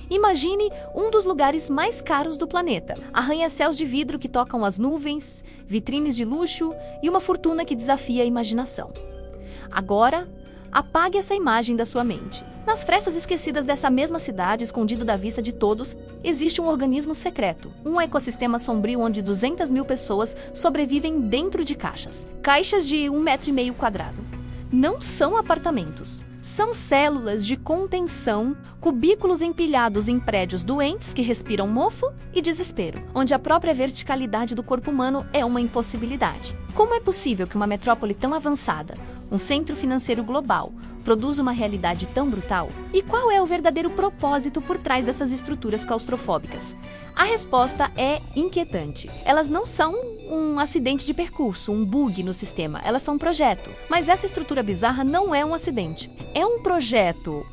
Imagine um dos lugares mais caros do planeta. Arranha-céus de vidro que tocam as nuvens, vitrines de luxo e uma fortuna que desafia a imaginação. Agora, apague essa imagem da sua mente. Nas frestas esquecidas dessa mesma cidade, escondido da vista de todos, existe um organismo secreto. Um ecossistema sombrio onde 200 mil pessoas sobrevivem dentro de caixas. Caixas de 1,5 metro quadrado. Não são apartamentos. São células de contenção, cubículos empilhados em prédios doentes que respiram mofo e desespero, onde a própria verticalidade do corpo humano é uma impossibilidade. Como é possível que uma metrópole tão avançada, um centro financeiro global, produza uma realidade tão brutal? E qual é o verdadeiro propósito por trás dessas estruturas claustrofóbicas? A resposta é inquietante. Elas não são um acidente de percurso, um bug no sistema. Elas são um projeto. Mas essa estrutura bizarra não é um acidente. É um projeto.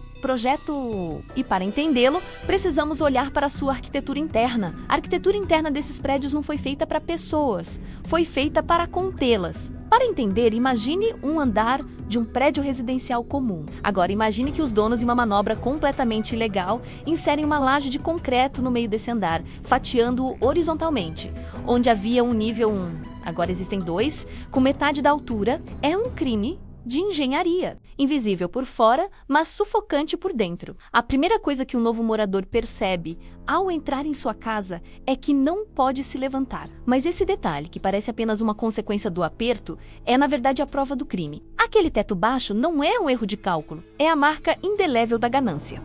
E para entendê-lo, precisamos olhar para a sua arquitetura interna. A arquitetura interna desses prédios não foi feita para pessoas, foi feita para contê-las. Para entender, imagine um andar de um prédio residencial comum. Agora imagine que os donos, em uma manobra completamente ilegal, inserem uma laje de concreto no meio desse andar, fatiando-o horizontalmente. Onde havia um nível 1, agora existem 2, com metade da altura. É um crime de engenharia, invisível por fora, mas sufocante por dentro. A primeira coisa que um novo morador percebe ao entrar em sua casa é que não pode se levantar. Mas esse detalhe, que parece apenas uma consequência do aperto, é na verdade a prova do crime. Aquele teto baixo não é um erro de cálculo, é a marca indelével da ganância.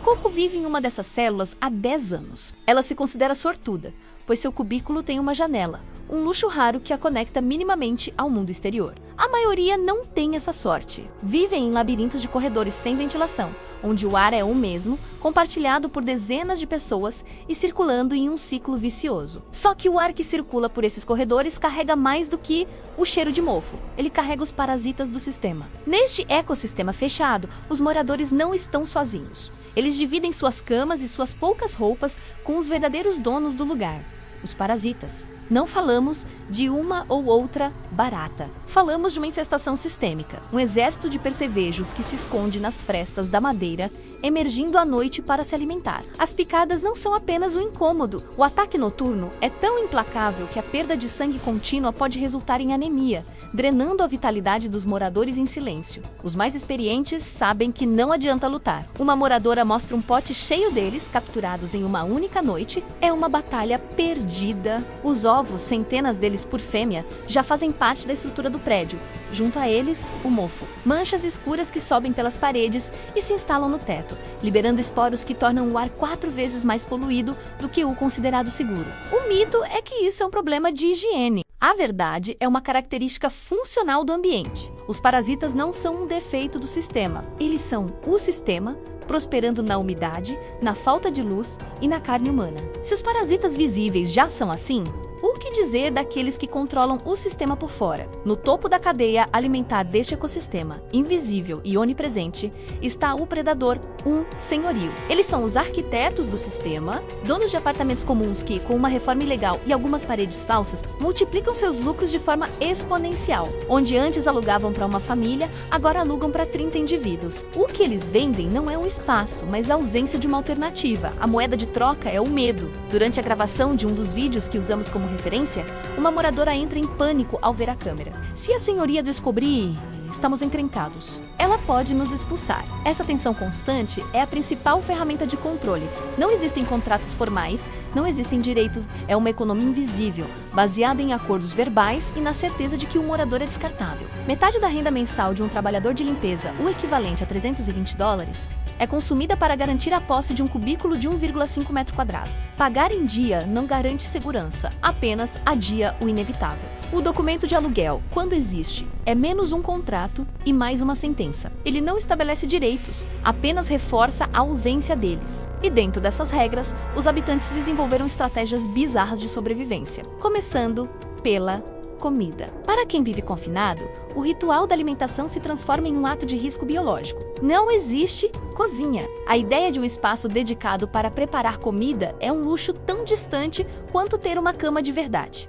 Coco vive em uma dessas células há 10 anos. Ela se considera sortuda, pois seu cubículo tem uma janela, um luxo raro que a conecta minimamente ao mundo exterior. A maioria não tem essa sorte. Vivem em labirintos de corredores sem ventilação, onde o ar é o mesmo, compartilhado por dezenas de pessoas e circulando em um ciclo vicioso. Só que o ar que circula por esses corredores carrega mais do que o cheiro de mofo. Ele carrega os parasitas do sistema. Neste ecossistema fechado, os moradores não estão sozinhos. Eles dividem suas camas e suas poucas roupas com os verdadeiros donos do lugar, os parasitas. Não falamos de uma ou outra barata. Falamos de uma infestação sistêmica, um exército de percevejos que se esconde nas frestas da madeira, emergindo à noite para se alimentar. As picadas não são apenas um incômodo. O ataque noturno é tão implacável que a perda de sangue contínua pode resultar em anemia, drenando a vitalidade dos moradores em silêncio. Os mais experientes sabem que não adianta lutar. Uma moradora mostra um pote cheio deles, capturados em uma única noite. É uma batalha perdida. Os ovos, centenas deles por fêmea, já fazem parte da estrutura do prédio. Junto a eles, o mofo. Manchas escuras que sobem pelas paredes e se instalam no teto, liberando esporos que tornam o ar 4 vezes mais poluído do que o considerado seguro. O mito é que isso é um problema de higiene. A verdade é uma característica funcional do ambiente. Os parasitas não são um defeito do sistema. Eles são o sistema, prosperando na umidade, na falta de luz e na carne humana. Se os parasitas visíveis já são assim, o que dizer daqueles que controlam o sistema por fora? No topo da cadeia alimentar deste ecossistema, invisível e onipresente, está o predador, um senhorio. Eles são os arquitetos do sistema, donos de apartamentos comuns que, com uma reforma ilegal e algumas paredes falsas, multiplicam seus lucros de forma exponencial. Onde antes alugavam para uma família, agora alugam para 30 indivíduos. O que eles vendem não é um espaço, mas a ausência de uma alternativa. A moeda de troca é o medo. Durante a gravação de um dos vídeos que usamos como referência, uma moradora entra em pânico ao ver a câmera. Se a senhoria descobrir, estamos encrencados. Ela pode nos expulsar. Essa tensão constante é a principal ferramenta de controle. Não existem contratos formais, não existem direitos, é uma economia invisível, baseada em acordos verbais e na certeza de que o morador é descartável. Metade da renda mensal de um trabalhador de limpeza, o equivalente a $320, é consumida para garantir a posse de um cubículo de 1,5 metro quadrado. Pagar em dia não garante segurança, apenas adia o inevitável. O documento de aluguel, quando existe, é menos um contrato e mais uma sentença. Ele não estabelece direitos, apenas reforça a ausência deles. E dentro dessas regras, os habitantes desenvolveram estratégias bizarras de sobrevivência, começando pela comida. Para quem vive confinado, o ritual da alimentação se transforma em um ato de risco biológico. Não existe cozinha. A ideia de um espaço dedicado para preparar comida é um luxo tão distante quanto ter uma cama de verdade.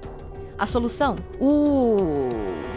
A solução? O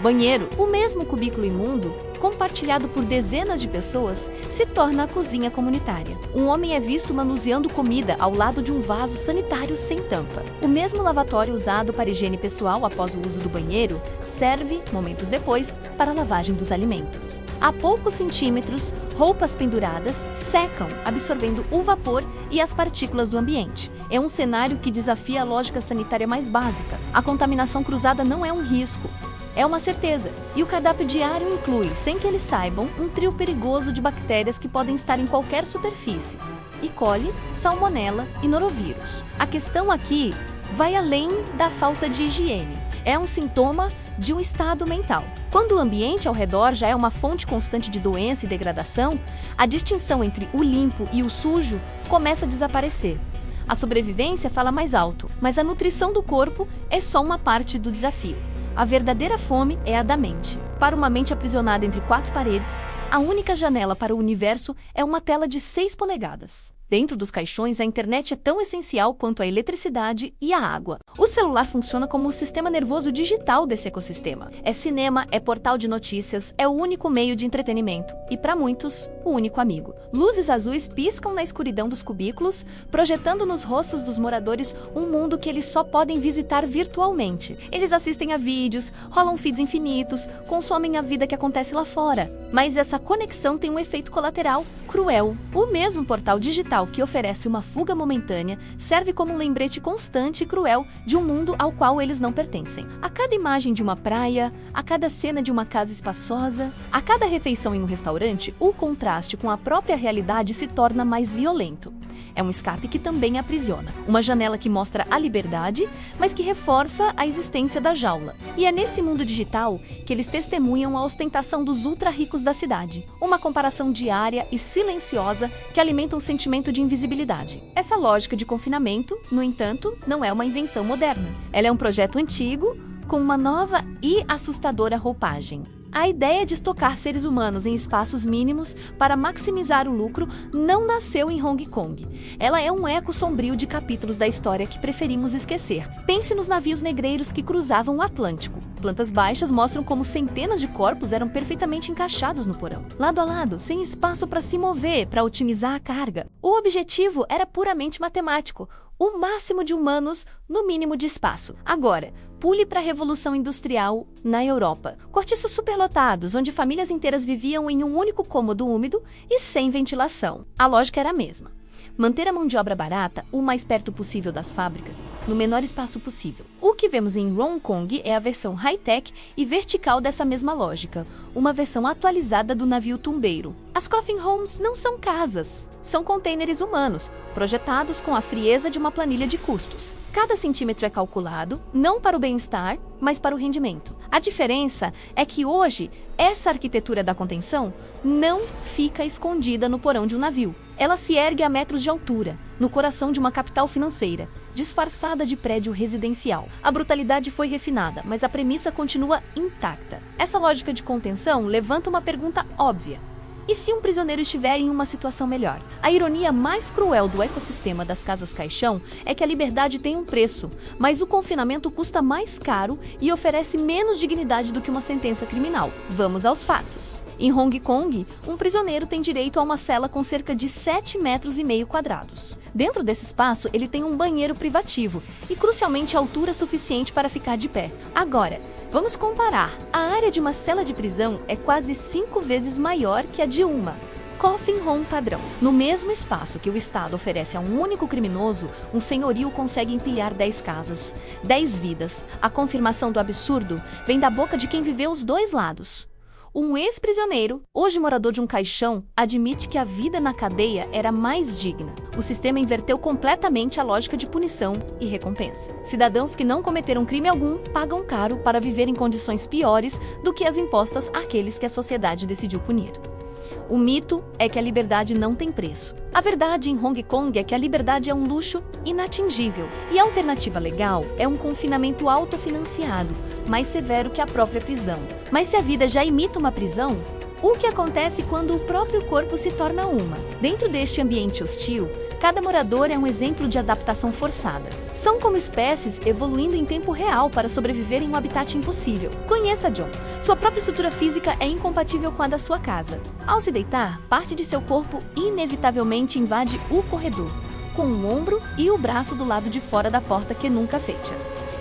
banheiro. O mesmo cubículo imundo compartilhado por dezenas de pessoas, se torna a cozinha comunitária. Um homem é visto manuseando comida ao lado de um vaso sanitário sem tampa. O mesmo lavatório usado para higiene pessoal após o uso do banheiro serve, momentos depois, para a lavagem dos alimentos. A poucos centímetros, roupas penduradas secam, absorvendo o vapor e as partículas do ambiente. É um cenário que desafia a lógica sanitária mais básica. A contaminação cruzada não é um risco, é uma certeza. E o cardápio diário inclui, sem que eles saibam, um trio perigoso de bactérias que podem estar em qualquer superfície: E. coli, salmonela e norovírus. A questão aqui vai além da falta de higiene. É um sintoma de um estado mental. Quando o ambiente ao redor já é uma fonte constante de doença e degradação, a distinção entre o limpo e o sujo começa a desaparecer. A sobrevivência fala mais alto, mas a nutrição do corpo é só uma parte do desafio. A verdadeira fome é a da mente. Para uma mente aprisionada entre quatro paredes, a única janela para o universo é uma tela de 6 polegadas. Dentro dos caixões, a internet é tão essencial quanto a eletricidade e a água. O celular funciona como o sistema nervoso digital desse ecossistema. É cinema, é portal de notícias, é o único meio de entretenimento e, para muitos, o único amigo. Luzes azuis piscam na escuridão dos cubículos, projetando nos rostos dos moradores um mundo que eles só podem visitar virtualmente. Eles assistem a vídeos, rolam feeds infinitos, consomem a vida que acontece lá fora. Mas essa conexão tem um efeito colateral cruel. O mesmo portal digital que oferece uma fuga momentânea serve como um lembrete constante e cruel de um mundo ao qual eles não pertencem. A cada imagem de uma praia, a cada cena de uma casa espaçosa, a cada refeição em um restaurante, o contraste com a própria realidade se torna mais violento. É um escape que também aprisiona. Uma janela que mostra a liberdade, mas que reforça a existência da jaula. E é nesse mundo digital que eles testemunham a ostentação dos ultra-ricos da cidade. Uma comparação diária e silenciosa que alimenta um sentimento de invisibilidade. Essa lógica de confinamento, no entanto, não é uma invenção moderna. Ela é um projeto antigo, com uma nova e assustadora roupagem. A ideia de estocar seres humanos em espaços mínimos para maximizar o lucro não nasceu em Hong Kong. Ela é um eco sombrio de capítulos da história que preferimos esquecer. Pense nos navios negreiros que cruzavam o Atlântico. Plantas baixas mostram como centenas de corpos eram perfeitamente encaixados no porão, lado a lado, sem espaço para se mover, para otimizar a carga. O objetivo era puramente matemático: o máximo de humanos no mínimo de espaço. Agora, pule para a Revolução Industrial na Europa. Cortiços superlotados, onde famílias inteiras viviam em um único cômodo úmido e sem ventilação. A lógica era a mesma: manter a mão de obra barata o mais perto possível das fábricas, no menor espaço possível. O que vemos em Hong Kong é a versão high-tech e vertical dessa mesma lógica, uma versão atualizada do navio tumbeiro. As coffin homes não são casas, são containers humanos, projetados com a frieza de uma planilha de custos. Cada centímetro é calculado, não para o bem-estar, mas para o rendimento. A diferença é que hoje, essa arquitetura da contenção não fica escondida no porão de um navio. Ela se ergue a metros de altura, no coração de uma capital financeira, disfarçada de prédio residencial. A brutalidade foi refinada, mas a premissa continua intacta. Essa lógica de contenção levanta uma pergunta óbvia: e se um prisioneiro estiver em uma situação melhor? A ironia mais cruel do ecossistema das casas caixão é que a liberdade tem um preço, mas o confinamento custa mais caro e oferece menos dignidade do que uma sentença criminal. Vamos aos fatos. Em Hong Kong, um prisioneiro tem direito a uma cela com cerca de 7,5 metros quadrados. Dentro desse espaço, ele tem um banheiro privativo e, crucialmente, altura suficiente para ficar de pé. Agora, vamos comparar. A área de uma cela de prisão é quase 5 vezes maior que a de uma coffin home padrão. No mesmo espaço que o Estado oferece a um único criminoso, um senhorio consegue empilhar 10 casas, 10 vidas. A confirmação do absurdo vem da boca de quem viveu os dois lados. Um ex-prisioneiro, hoje morador de um caixão, admite que a vida na cadeia era mais digna. O sistema inverteu completamente a lógica de punição e recompensa. Cidadãos que não cometeram crime algum pagam caro para viver em condições piores do que as impostas àqueles que a sociedade decidiu punir. O mito é que a liberdade não tem preço. A verdade em Hong Kong é que a liberdade é um luxo inatingível. E a alternativa legal é um confinamento autofinanciado, mais severo que a própria prisão. Mas se a vida já imita uma prisão, o que acontece quando o próprio corpo se torna uma? Dentro deste ambiente hostil, Cada morador é um exemplo de adaptação forçada. São como espécies evoluindo em tempo real para sobreviver em um habitat impossível. Conheça John. Sua própria estrutura física é incompatível com a da sua casa. Ao se deitar, parte de seu corpo inevitavelmente invade o corredor, com o ombro e o braço do lado de fora da porta que nunca fecha.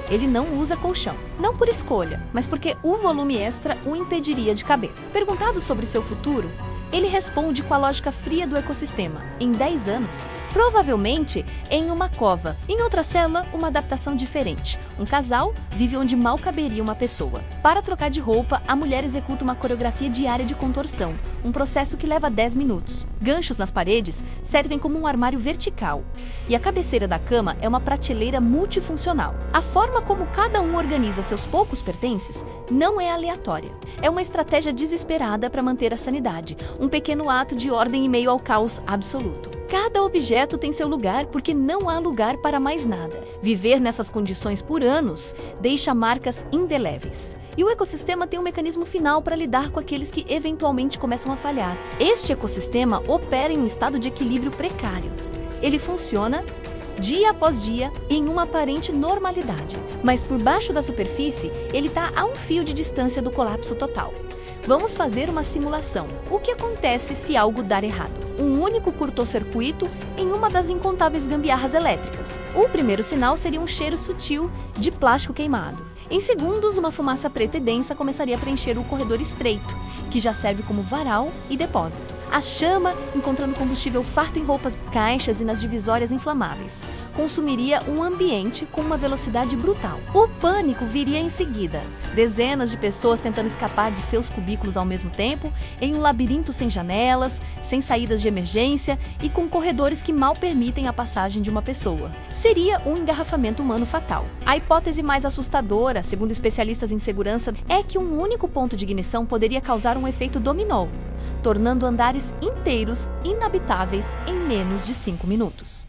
Ele não usa colchão, não por escolha, mas porque o volume extra o impediria de caber. Perguntado sobre seu futuro, ele responde com a lógica fria do ecossistema. Em 10 anos, provavelmente em uma cova. Em outra célula, uma adaptação diferente. Um casal vive onde mal caberia uma pessoa. Para trocar de roupa, a mulher executa uma coreografia diária de contorção, um processo que leva 10 minutos. Ganchos nas paredes servem como um armário vertical. E a cabeceira da cama é uma prateleira multifuncional. A forma como cada um organiza seus poucos pertences não é aleatória. É uma estratégia desesperada para manter a sanidade. Um pequeno ato de ordem em meio ao caos absoluto. Cada objeto tem seu lugar porque não há lugar para mais nada. Viver nessas condições por anos deixa marcas indeléveis. E o ecossistema tem um mecanismo final para lidar com aqueles que eventualmente começam a falhar. Este ecossistema opera em um estado de equilíbrio precário. Ele funciona dia após dia em uma aparente normalidade, mas por baixo da superfície ele está a um fio de distância do colapso total. Vamos fazer uma simulação. O que acontece se algo dar errado? Um único curto-circuito em uma das incontáveis gambiarras elétricas. O primeiro sinal seria um cheiro sutil de plástico queimado. Em segundos, uma fumaça preta e densa começaria a preencher o corredor estreito, que já serve como varal e depósito. A chama, encontrando combustível farto em roupas, caixas e nas divisórias inflamáveis, consumiria um ambiente com uma velocidade brutal. O pânico viria em seguida. Dezenas de pessoas tentando escapar de seus cubículos ao mesmo tempo, em um labirinto sem janelas, sem saídas de emergência e com corredores que mal permitem a passagem de uma pessoa. Seria um engarrafamento humano fatal. A hipótese mais assustadora, segundo especialistas em segurança, é que um único ponto de ignição poderia causar um efeito dominó, tornando andares inteiros inabitáveis em menos de 5 minutos.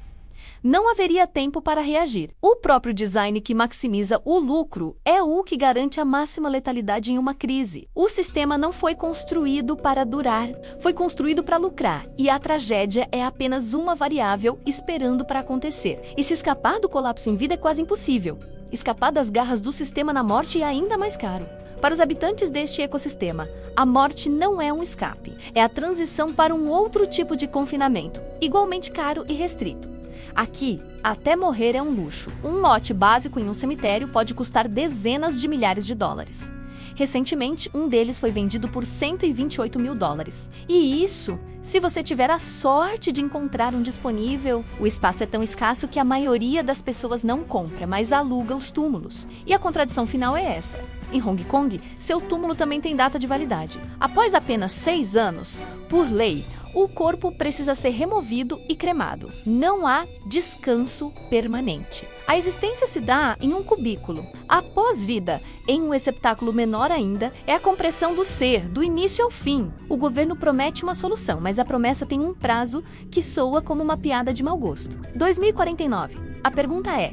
Não haveria tempo para reagir. O próprio design que maximiza o lucro é o que garante a máxima letalidade em uma crise. O sistema não foi construído para durar, foi construído para lucrar, e a tragédia é apenas uma variável esperando para acontecer. E se escapar do colapso em vida é quase impossível. Escapar das garras do sistema na morte é ainda mais caro. Para os habitantes deste ecossistema, a morte não é um escape, é a transição para um outro tipo de confinamento, igualmente caro e restrito. Aqui, até morrer é um luxo. Um lote básico em um cemitério pode custar dezenas de milhares de dólares. Recentemente, um deles foi vendido por 128 mil dólares. E isso, se você tiver a sorte de encontrar um disponível. O espaço é tão escasso que a maioria das pessoas não compra, mas aluga os túmulos. E a contradição final é esta. Em Hong Kong, seu túmulo também tem data de validade. Após apenas 6 anos, por lei, o corpo precisa ser removido e cremado. Não há descanso permanente. A existência se dá em um cubículo. A pós-vida, em um receptáculo menor ainda, é a compressão do ser, do início ao fim. O governo promete uma solução, mas a promessa tem um prazo que soa como uma piada de mau gosto. 2049. A pergunta é: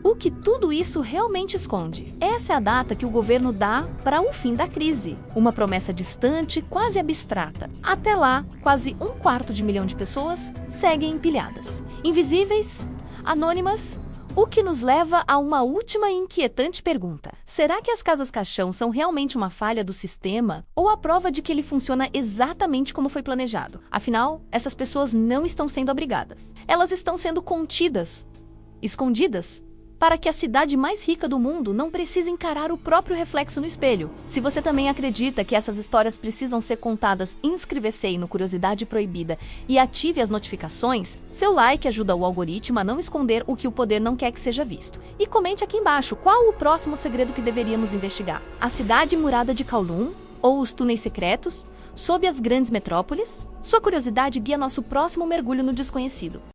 o que tudo isso realmente esconde? Essa é a data que o governo dá para o fim da crise. Uma promessa distante, quase abstrata. Até lá, quase 1/4 de pessoas seguem empilhadas. Invisíveis, anônimas, o que nos leva a uma última e inquietante pergunta. Será que as casas-caixão são realmente uma falha do sistema ou a prova de que ele funciona exatamente como foi planejado? Afinal, essas pessoas não estão sendo abrigadas. Elas estão sendo contidas, escondidas, para que a cidade mais rica do mundo não precise encarar o próprio reflexo no espelho. Se você também acredita que essas histórias precisam ser contadas, inscreva-se aí no Curiosidade Proibida e ative as notificações. Seu like ajuda o algoritmo a não esconder o que o poder não quer que seja visto. E comente aqui embaixo qual o próximo segredo que deveríamos investigar. A cidade murada de Kowloon? Ou os túneis secretos? Sob as grandes metrópoles? Sua curiosidade guia nosso próximo mergulho no desconhecido.